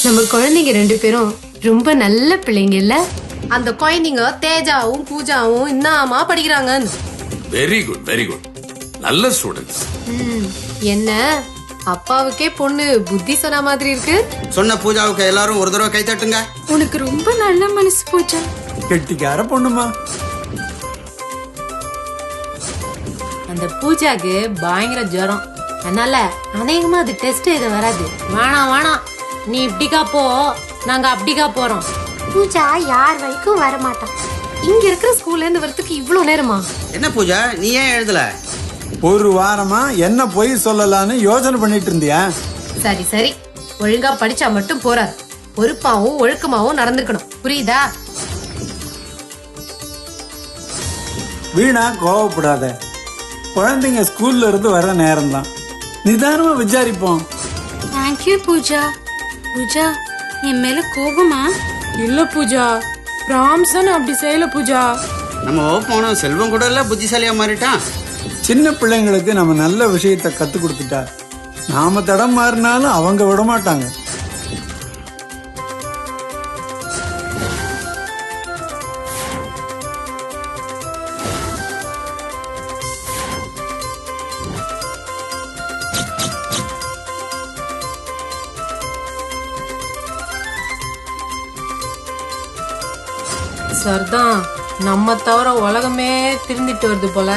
நம்ம குழந்தைங்க 2 பேரும் ரொம்ப நல்ல பிள்ளைங்க இல்ல? அந்த குழந்தைங்க தேஜாவும் பூஜாவும் என்னமா படிக்கிறாங்க? வெரி குட் வெரி குட், நல்ல ஸ்டூடெண்ட்ஸ். என்ன அப்பாவுக்கே பொண்ணு புத்தி சொன்ன மாதிரி இருக்கு. சொன்ன பூஜாவுக்கு எல்லாரும் ஒரு தடவை கை தட்டுங்க. உனக்கு ரொம்ப நல்ல மனசு பூஜா. கெட்டிக்கார பொண்ணுமா. அந்த பூஜாக்கு பயங்கர ஜுரம், அதனால அநேகமா அது டெஸ்ட் இது வராது. வேணாம் நீ இப்படிக்கா போ, நாங்க அப்படிக்கா போறோம். பூஜா யார் வரைக்கும் வர மாட்டான். இங்க இருக்கிற ஸ்கூல்ல இருந்து வரதுக்கு இவ்வளவு நேரமா? என்ன பூஜா, நீ ஏன் எழுதல? ஒரு வாரமா என்ன பொய் சொல்லலான்னு யோசனை பண்ணிட்டு இருந்தியா? சரி ஒழுங்கா படிச்சா மட்டும் போறாது, பொறுப்பாவும் ஒழுக்கமாவும் நடந்துக்கணும், புரியுதா? வீணா கோவப்படாத. குழந்தைங்க ஸ்கூல்ல இருந்து வர நேரம் தான், நிதானமா விசாரிப்போம். தேங்க்யூ பூஜா. பூஜா என் மேல கோபமா? இல்ல பூஜா, ராம்சன் அப்படி செய்யல பூஜா. நம்ம போனோம் செல்வம் கூட இல்ல புத்திசாலியா மாறிட்டான். சின்ன பிள்ளைங்களுக்கு நம்ம நல்ல விஷயத்த கத்து கொடுத்துட்டா நாம தடம் மாறினாலும் அவங்க விட மாட்டாங்க. சரிதான், நம்ம தவிர உலகமே திருந்திட்டு வருது போல.